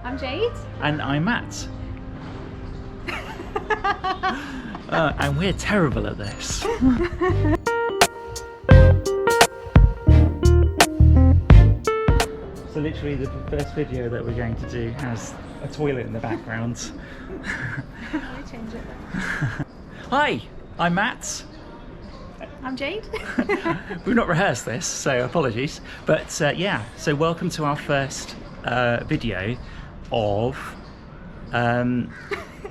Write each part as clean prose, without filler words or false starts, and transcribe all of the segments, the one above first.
I'm Jade. And I'm Matt. And we're terrible at this. So literally the first video that we're going to do has a toilet in the background. Let me change it. Hi, I'm Matt. I'm Jade. We've not rehearsed this, so apologies. But yeah, so welcome to our first video of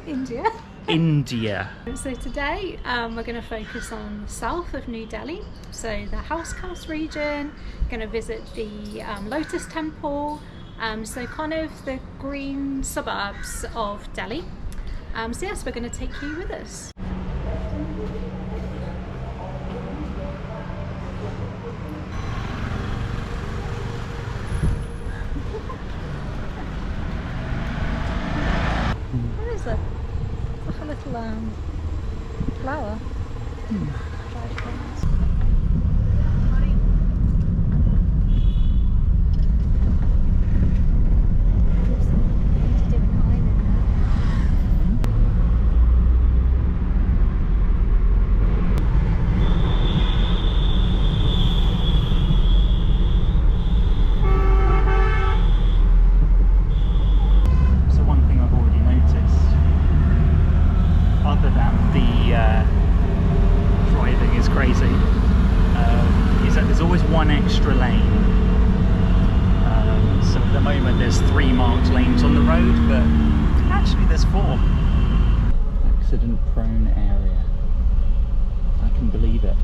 India. India. So today we're going to focus on south of New Delhi, so the Hauz Khas region. Going to visit the Lotus Temple, so kind of the green suburbs of Delhi. So yes, we're going to take you with us. What is it? It's like a little flower. Dried flowers. One extra lane. So at the moment there's 3 marked lanes on the road, but actually there's 4. Accident prone area. I can believe it.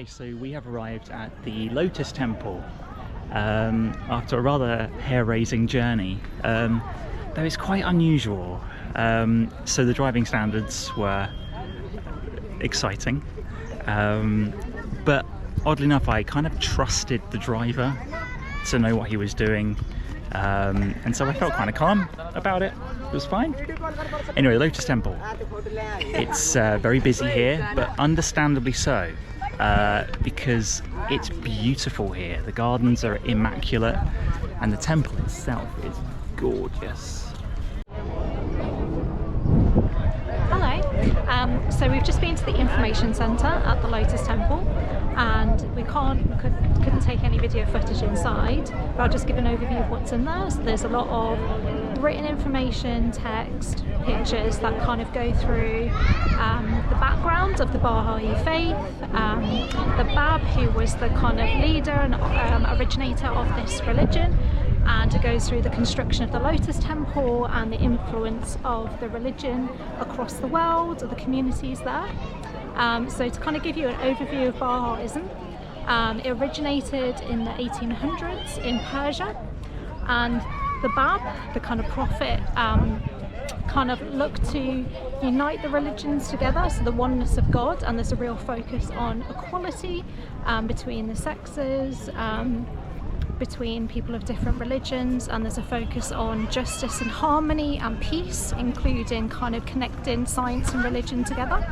So we have arrived at the Lotus Temple after a rather hair-raising journey. Though it's quite unusual. So the driving standards were exciting, but oddly enough I kind of trusted the driver to know what he was doing, and so I felt kind of calm about it. It was fine. Anyway, Lotus Temple. It's very busy here, but understandably so. Because it's beautiful here. The gardens are immaculate and the temple itself is gorgeous. Hello. So we've just been to the information centre at the Lotus Temple, and we couldn't take any video footage inside, but I'll just give an overview of what's in there. So there's a lot of written information, text, pictures that kind of go through the background of the Baha'i faith, the Bab, who was the kind of leader and originator of this religion, and it goes through the construction of the Lotus Temple and the influence of the religion across the world, of the communities there. So to kind of give you an overview of Baha'ism, it originated in the 1800s in Persia, and the Bab, the kind of prophet, kind of looked to unite the religions together, so the oneness of God, and there's a real focus on equality between the sexes, between people of different religions, and there's a focus on justice and harmony and peace, including kind of connecting science and religion together.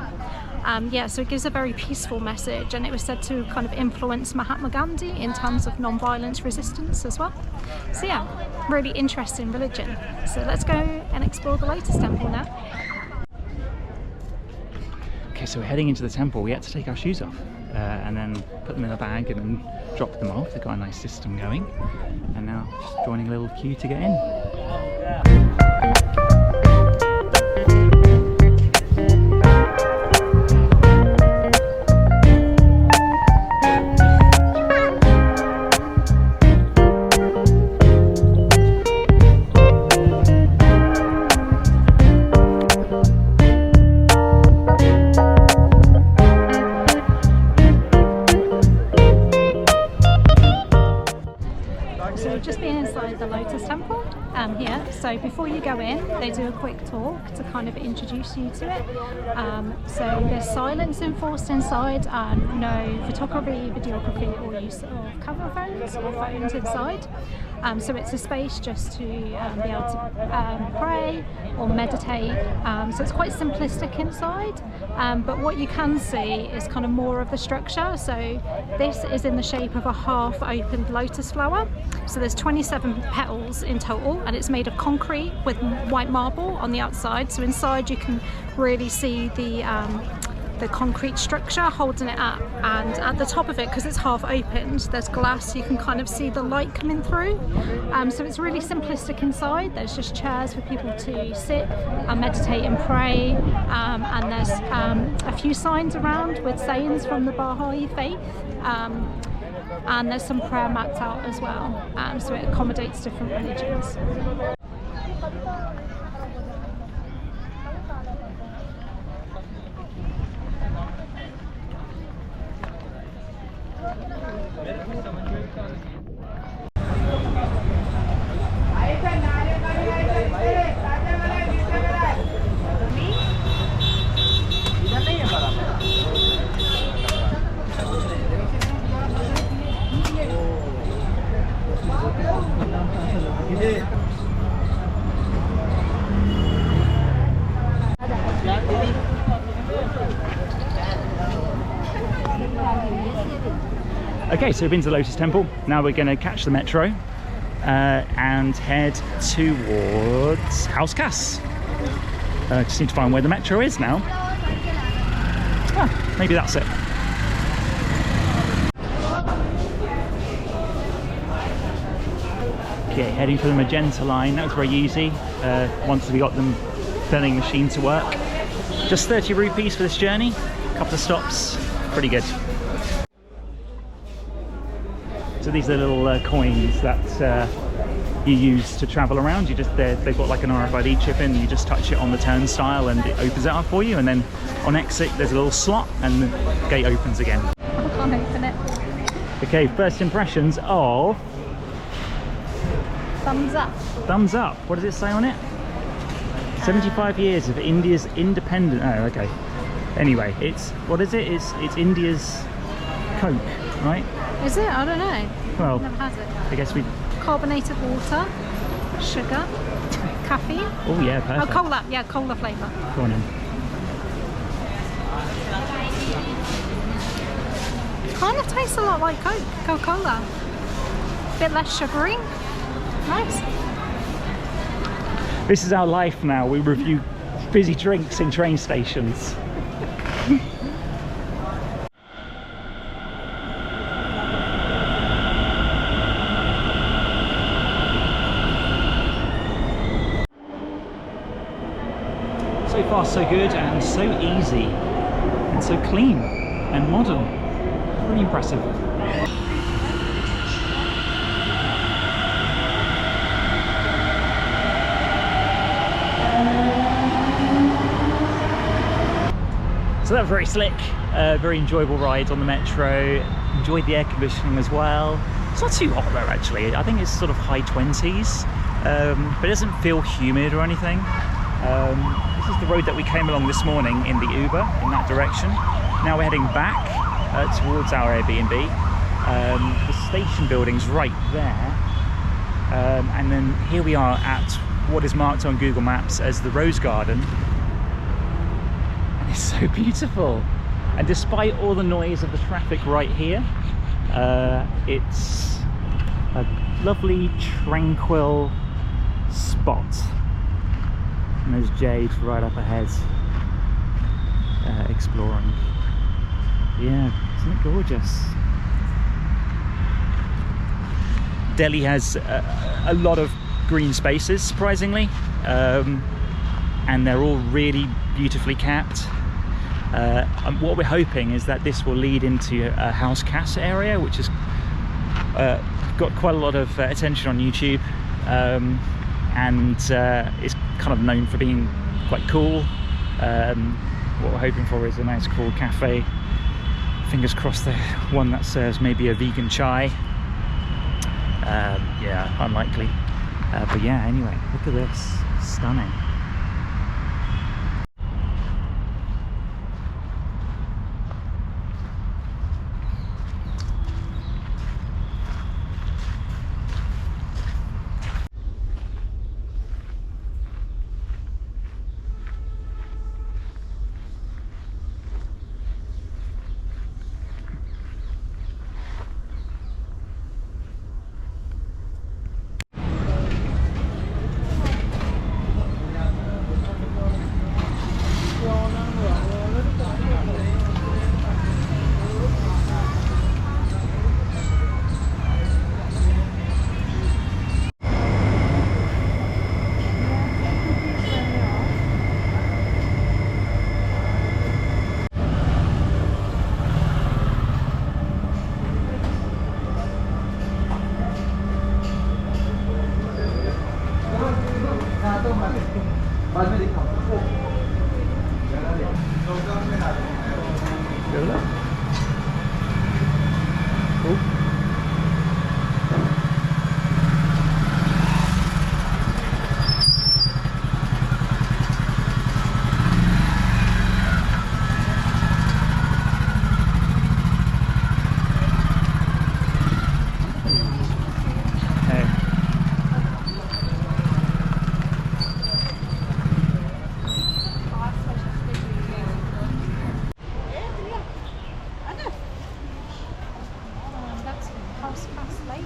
Yeah, so it gives a very peaceful message, and it was said to kind of influence Mahatma Gandhi in terms of non-violence resistance as well. So yeah, really interesting religion. So let's go and explore the Lotus Temple now. Okay, so we're heading into the temple. We had to take our shoes off and then put them in a bag and then drop them off. They've got a nice system going, and now just joining a little queue to get in. So we've just been inside the Lotus Temple here. So before you go in, they do a quick talk to kind of introduce you to it. So there's silence enforced inside, and no photography, videography, or use of camera phones or phones inside. So it's a space just to be able to pray or meditate. So it's quite simplistic inside, but what you can see is kind of more of the structure. So this is in the shape of a half-opened lotus flower. So there's 27 petals in total, and it's made of concrete with white marble on the outside. So inside you can really see the concrete structure holding it up, and at the top of it, because it's half opened, there's glass, you can kind of see the light coming through. So it's really simplistic inside. There's just chairs for people to sit and meditate and pray, and there's a few signs around with sayings from the Baha'i faith, and there's some prayer mats out as well, so it accommodates different religions. Okay, so we've been to the Lotus Temple. Now we're going to catch the metro and head towards Hauz Khas. Just need to find where the metro is now. Maybe that's it. Okay, heading for the magenta line. That was very easy once we got the vending machine to work. Just 30 rupees for this journey. A couple of stops. Pretty good. So these are little coins that you use to travel around. They've got like an RFID chip in. You just touch it on the turnstile and it opens it up for you. And then on exit, there's a little slot and the gate opens again. I can't open it. Okay, first impressions of... Thumbs up. Thumbs up. What does it say on it? 75 years of India's independence. Oh, okay. Anyway, what is it? It's India's Coke, right? Is it? I don't know. Well, never had it. I guess we... Carbonated water, sugar, caffeine. Oh yeah, perfect. Oh, cola. Yeah, cola flavour. Go on in. Kind of tastes a lot like Coke, Coca-Cola. Bit less sugary. Nice. This is our life now. We review fizzy drinks in train stations. So far so good, and so easy, and so clean and modern. Really impressive. So that was very slick, very enjoyable ride on the metro. Enjoyed the air conditioning as well. It's not too hot though, actually. I think it's sort of high 20s, but it doesn't feel humid or anything. This is the road that we came along this morning in the Uber, in that direction. Now we're heading back towards our Airbnb. The station building's right there. And then here we are at what is marked on Google Maps as the Rose Garden. And it's so beautiful. And despite all the noise of the traffic right here, it's a lovely, tranquil spot. And there's Jade right up ahead, exploring. Yeah, isn't it gorgeous? Delhi has a lot of green spaces, surprisingly, and they're all really beautifully capped. And what we're hoping is that this will lead into a Hauz Khas area, which has got quite a lot of attention on YouTube, and is kind of known for being quite cool. What we're hoping for is a nice cool cafe. Fingers crossed the one that serves maybe a vegan chai. Yeah, unlikely. But yeah, anyway, look at this. Stunning. That's Hauz Khas Lake.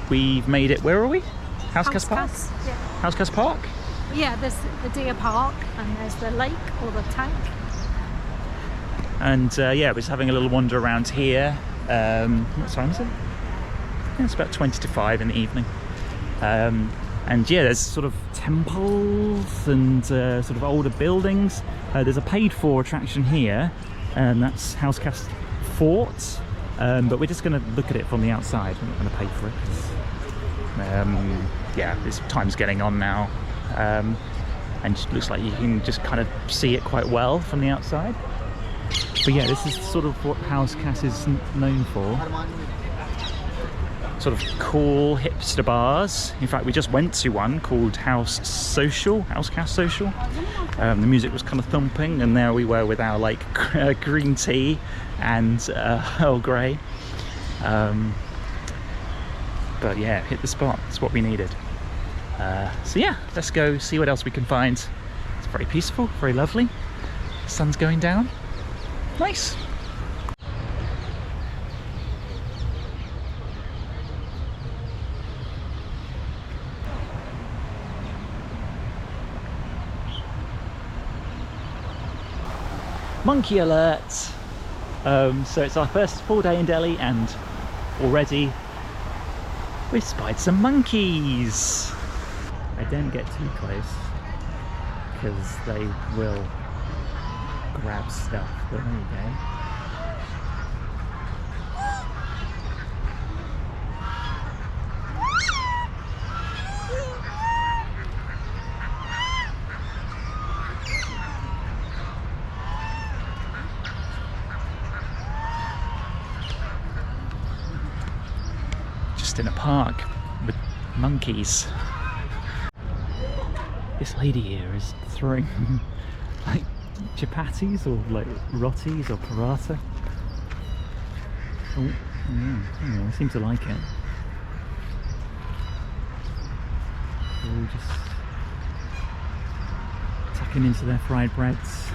We've made it. Where are we? Hauz Khas Park? Yeah. Hauz Khas Park? Yeah, there's the deer park and there's the lake or the tank. And yeah, we're just having a little wander around here. What time is it? Yeah, it's about 20 to 5 in the evening. And yeah, there's sort of temples and sort of older buildings. There's a paid-for attraction here, and that's Hauz Khas Fort. But we're just going to look at it from the outside. We're not going to pay for it. 'Cause, yeah, this time's getting on now, and it looks like you can just kind of see it quite well from the outside. But yeah, this is sort of what Hauz Khas is known for. Sort of cool hipster bars. In fact, we just went to one called Hauz Khas Social. The music was kind of thumping, and there we were with our like green tea and Earl Grey. But yeah, hit the spot. That's what we needed. So yeah, let's go see what else we can find. It's very peaceful, very lovely. The sun's going down. Nice. Monkey alert! So it's our first full day in Delhi, and already we've spied some monkeys. I don't get too close because they will grab stuff, but there you go. Just in a park with monkeys. This lady here is throwing like chapatis or like rotis or paratha. Oh, yeah, I seem to like it. They're all just tucking into their fried breads.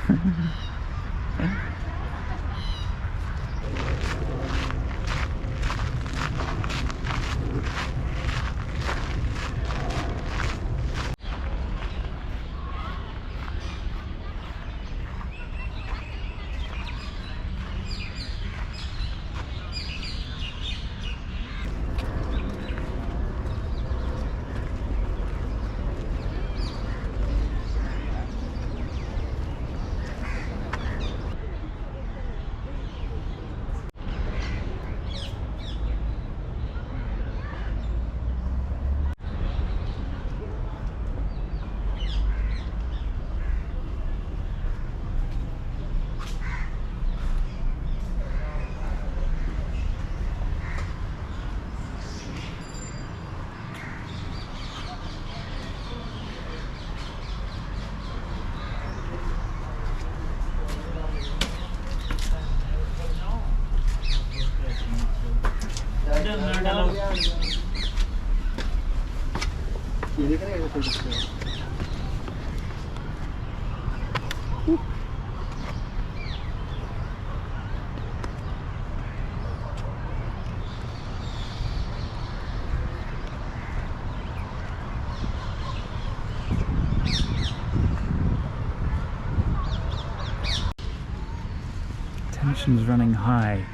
Tension's running high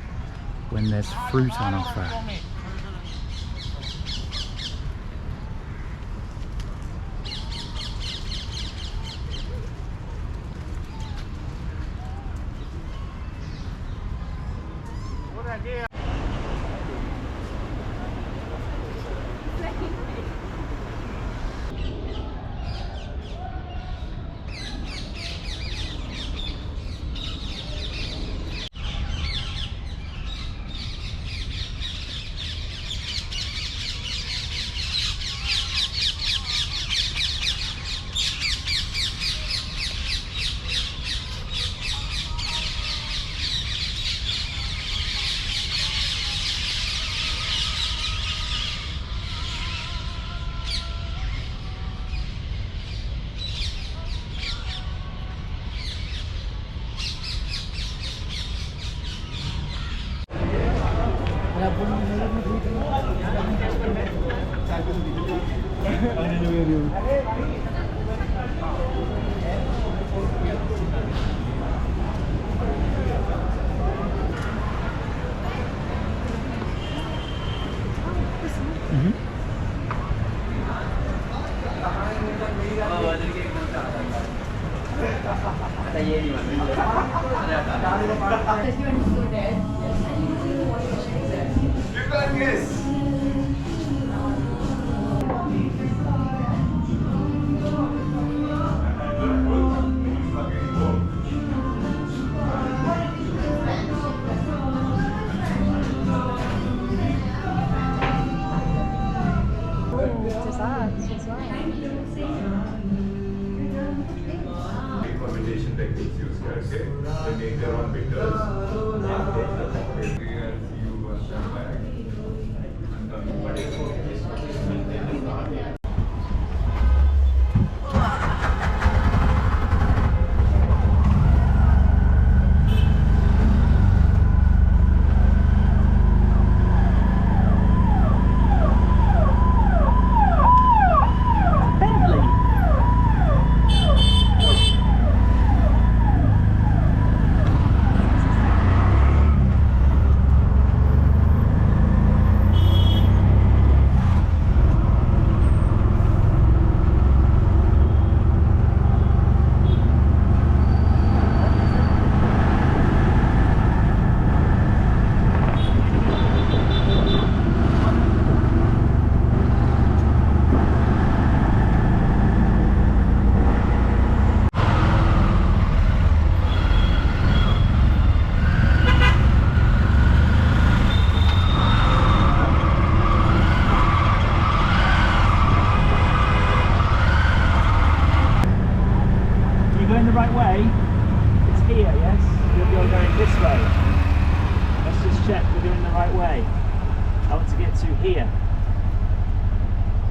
when there's fruit on offer. fermentation techniques used करके they make their own bitters and take the cocktail here you step back and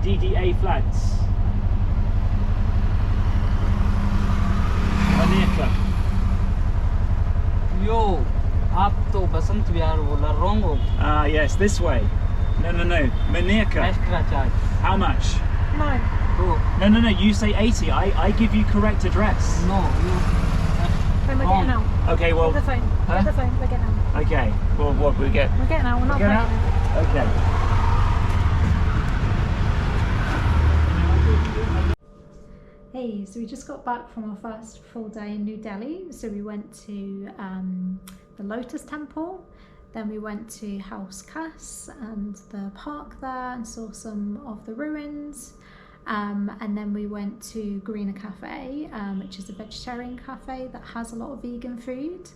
DDA flats. Maneka. Yo, आप तो बसंत विहार बोला wrong हो. Ah, yes, this way. No, Maneka. Extra charge. How much? No. Oh, No. You say 80. I give you correct address. no, you. Then we're getting out. Okay, well. Get the phone. Huh? Get the phone. We're getting out. Okay. Well, what we get? We're getting out. We're not Get playing out. it. Okay. Hey, so we just got back from our first full day in New Delhi. So we went to the Lotus Temple, then we went to Hauz Khas and the park there and saw some of the ruins. And then we went to Greenr Cafe, which is a vegetarian cafe that has a lot of vegan food.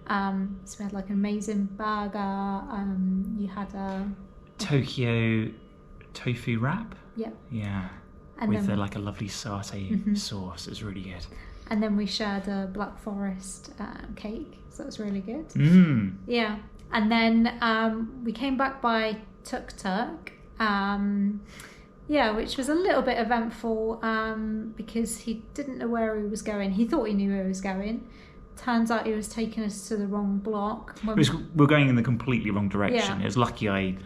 So we had like an amazing burger. You had a Tokyo tofu wrap. yeah. Yeah. And With then, like a lovely satay sauce. It's really good. and then we shared a Black Forest cake, so that was really good. Mmm. Yeah, and then we came back by tuk-tuk. Yeah, which was a little bit eventful because he didn't know where he was going. He thought he knew where he was going. Turns out he was taking us to the wrong block. We were going in the completely wrong direction. Yeah. It was lucky I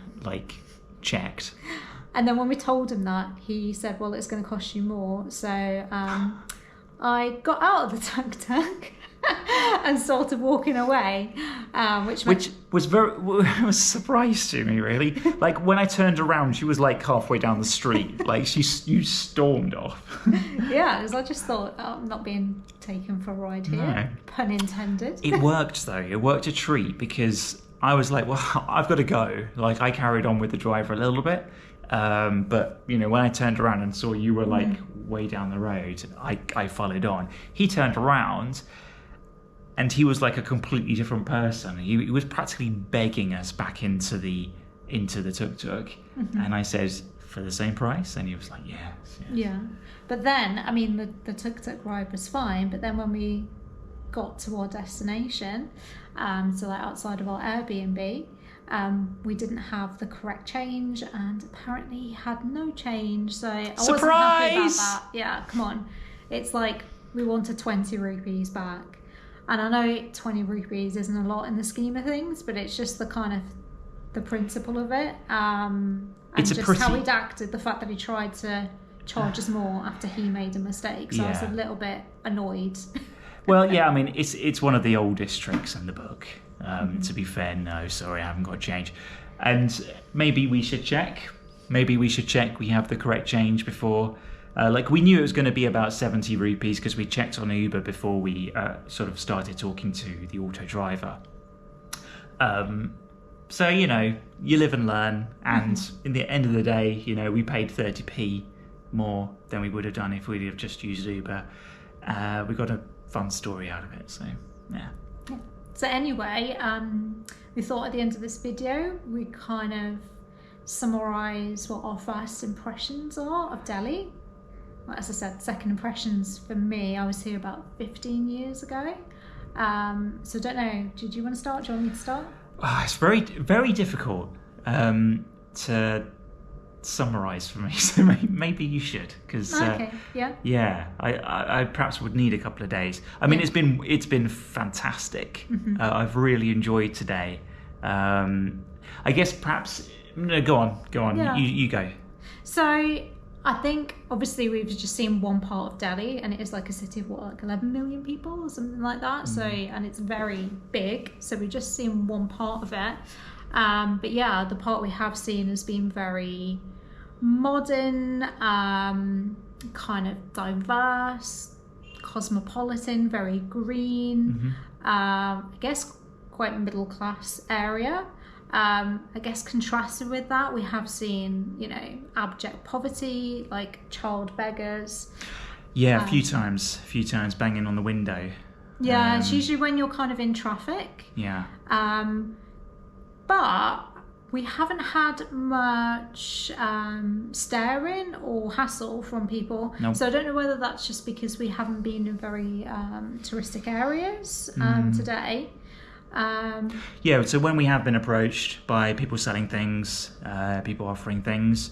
checked. And then when we told him that, he said, well, it's going to cost you more. So I got out of the tuk-tuk and started walking away, which was a surprise to me, really. Like, when I turned around, she was like halfway down the street. Like, you stormed off. Yeah, because I just thought, I'm not being taken for a ride here. No. Pun intended. It worked, though. It worked a treat, because I was like, well, I've got to go. Like, I carried on with the driver a little bit. But, you know, when I turned around and saw you were, like, way down the road, I followed on. He turned around, and he was like a completely different person. He was practically begging us back into the tuk-tuk. And I said, for the same price? And he was like, yes. Yeah. But then, I mean, the tuk-tuk ride was fine, but then when we got to our destination, so like outside of our Airbnb, we didn't have the correct change, and apparently he had no change, so I wasn't happy about that. Yeah, come on. It's like we wanted 20 rupees back. And I know 20 rupees isn't a lot in the scheme of things, but it's just the kind of the principle of it. And it's just how he'd acted, the fact that he tried to charge us more after he made a mistake. So I was a little bit annoyed. Well, yeah, I mean, it's one of the oldest tricks in the book. To be fair, no, sorry, I haven't got change. And maybe we should check. Maybe we should check we have the correct change before. Like, we knew it was going to be about 70 rupees because we checked on Uber before we sort of started talking to the auto driver. So, you know, you live and learn. And in the end of the day, you know, we paid 30p more than we would have done if we'd have just used Uber. We got a fun story out of it, so, yeah. So anyway, we thought at the end of this video, we kind of summarise what our first impressions are of Delhi. As I said, second impressions for me, I was here about 15 years ago. So I don't know, did you want to start? Do you want me to start? Oh, it's very, very difficult to summarise for me, so maybe you should, because I perhaps would need a couple of days. I mean, it's been fantastic. I've really enjoyed today. I guess perhaps no, go on. Yeah. You go. So I think obviously we've just seen one part of Delhi, and it is like a city of like 11 million people or something like that. So, and it's very big. So we've just seen one part of it. But yeah, the part we have seen has been very modern, kind of diverse, cosmopolitan, very green. I guess quite middle class area. I guess contrasted with that, we have seen, you know, abject poverty, like child beggars. Yeah, a few times banging on the window. Yeah, it's usually when you're kind of in traffic. Yeah. But we haven't had much staring or hassle from people. Nope. So I don't know whether that's just because we haven't been in very touristic areas today. Yeah, so when we have been approached by people selling things, people offering things,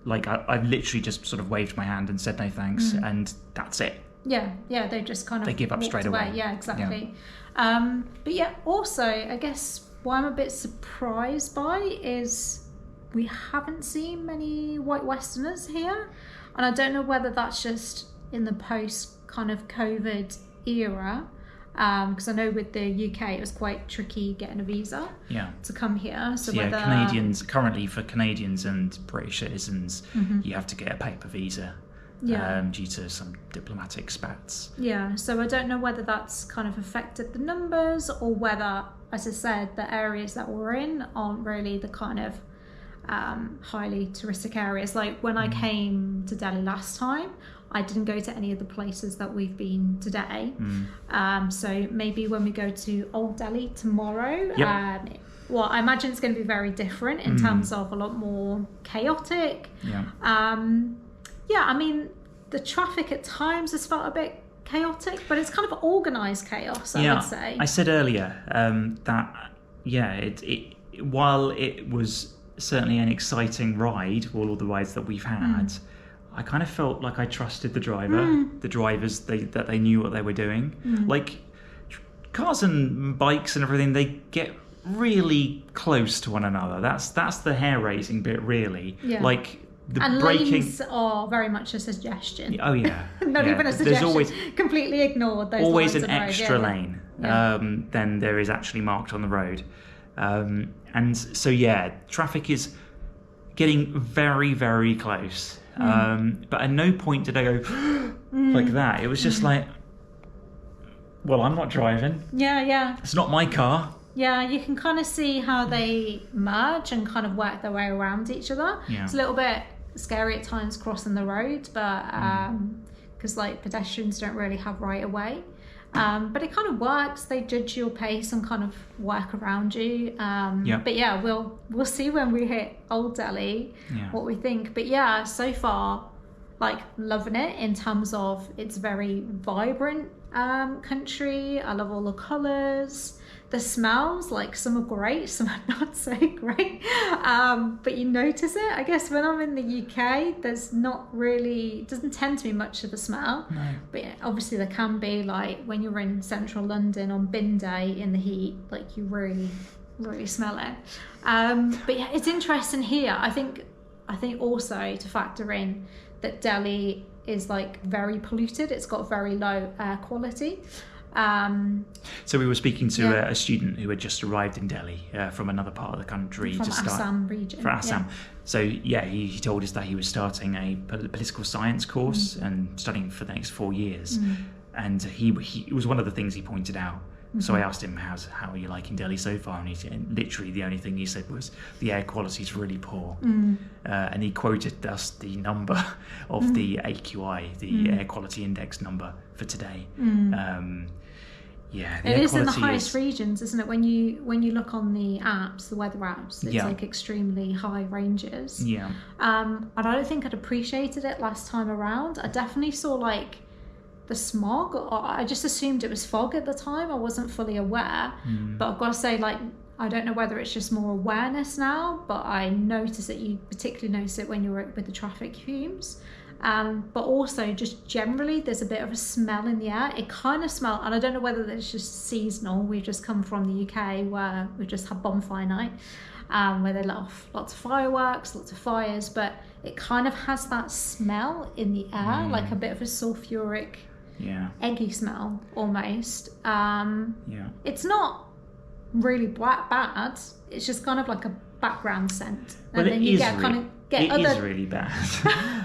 like I've literally just sort of waved my hand and said no thanks, and that's it. Yeah, they just kind of they give up straight away. Yeah, exactly. Yeah. But yeah, also I guess what I'm a bit surprised by is we haven't seen many white Westerners here, and I don't know whether that's just in the post kind of COVID era. Because I know with the UK it was quite tricky getting a visa to come here. So yeah, Canadians, currently for Canadians and British citizens, you have to get a paper visa due to some diplomatic spats. Yeah, so I don't know whether that's kind of affected the numbers, or whether, as I said, the areas that we're in aren't really the kind of highly touristic areas. Like when I came to Delhi last time, I didn't go to any of the places that we've been today. So maybe when we go to Old Delhi tomorrow, well, I imagine it's going to be very different in terms of a lot more chaotic. I mean, the traffic at times has felt a bit chaotic, but it's kind of organised chaos, I would say. I said earlier that, while it was certainly an exciting ride, all of the rides that we've had, I kind of felt like I trusted the drivers, that they knew what they were doing. Like, cars and bikes and everything, they get really close to one another. That's the hair-raising bit, really. Yeah. Like, the and braking... lanes are very much a suggestion. Oh, yeah. Not even a suggestion. There's always... completely ignored those always lines an of road. extra lane than there is actually marked on the road. And so, yeah, traffic is getting very, very close. But at no point did I go like that. It was just like, well, I'm not driving. Yeah. It's not my car. Yeah, you can kind of see how they merge and kind of work their way around each other. Yeah. It's a little bit scary at times crossing the road, but because like pedestrians don't really have right of way. But it kind of works. They judge your pace and kind of work around you. But yeah, we'll see when we hit Old Delhi what we think. But yeah, so far, like, loving it in terms of it's very vibrant country. I love all the colours. The smells, like, some are great, some are not so great. But you notice it. I guess when I'm in the UK, there's not really, it doesn't tend to be much of a smell. No. But yeah, obviously there can be, like, when you're in central London on bin day in the heat, like, you really, really smell it. But yeah, it's interesting here. I think also to factor in that Delhi is, like, very polluted. It's got very low air quality. So we were speaking to a student who had just arrived in Delhi from another part of the country. From Assam region. From Assam. Yeah. So yeah, he told us that he was starting a political science course and studying for the next 4 years. And he it was one of the things he pointed out. So I asked him, how are you liking Delhi so far? And he said, literally the only thing he said was, the air quality is really poor. And he quoted us the number of the AQI, the air quality index number for today. Yeah, it is in the highest regions, isn't it? When you look on the apps, the weather apps, it's like extremely high ranges. Yeah. And I don't think I'd appreciated it last time around. I definitely saw, like, the smog. I just assumed it was fog at the time. I wasn't fully aware. But I've got to say, like, I don't know whether it's just more awareness now, but I notice that you particularly notice it when you're with the traffic fumes. But also just generally there's a bit of a smell in the air. It kind of smells, and I don't know whether it's just seasonal. We've just come from the UK where we've just had bonfire night, where they let off lots of fireworks, lots of fires, but it kind of has that smell in the air, like a bit of a sulfuric, eggy smell almost. It's not really bad. It's just kind of like a background scent, and then you get it is really bad.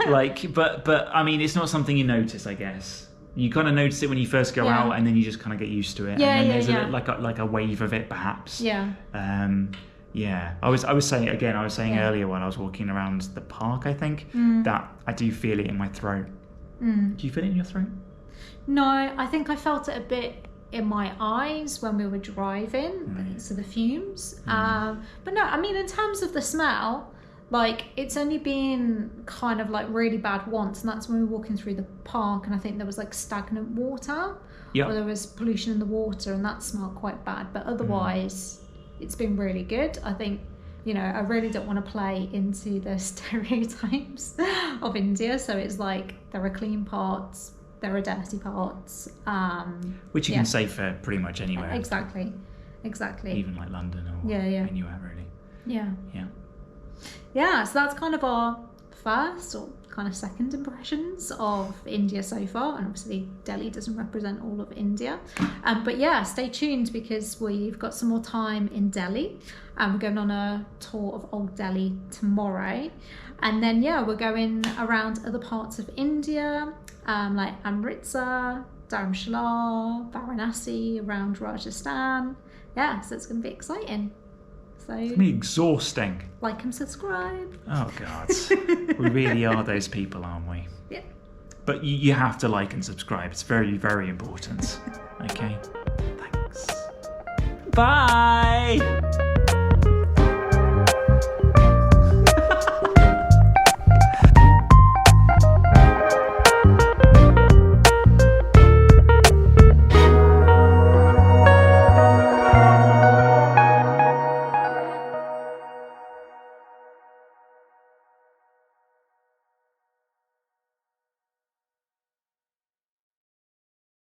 Like, but I mean, it's not something you notice, I guess. You kind of notice it when you first go out, and then you just kind of get used to it. And then there's like a wave of it, perhaps. I was saying earlier when I was walking around the park, I think that I do feel it in my throat. Do you feel it in your throat? No, I think I felt it a bit in my eyes when we were driving, so the fumes. But no, I mean, in terms of the smell, like, it's only been kind of like really bad once, and that's when we were walking through the park, and I think there was like stagnant water, or there was pollution in the water, and that smelled quite bad. But otherwise, it's been really good. I think, you know, I really don't want to play into the stereotypes of India. So it's like there are clean parts, there are dirty parts, which you can say for pretty much anywhere. Exactly. Even like London or anywhere really. Yeah, so that's kind of our first or kind of second impressions of India so far, and obviously Delhi doesn't represent all of India. But yeah, stay tuned because we've got some more time in Delhi, and we're going on a tour of Old Delhi tomorrow. And then we're going around other parts of India, like Amritsar, Dharamshala, Varanasi, around Rajasthan. Yeah, so it's going to be exciting. So it's going to be exhausting. Like and subscribe. Oh God, we really are those people, aren't we? Yeah. But you have to like and subscribe. It's very, very important. Okay. Thanks. Bye.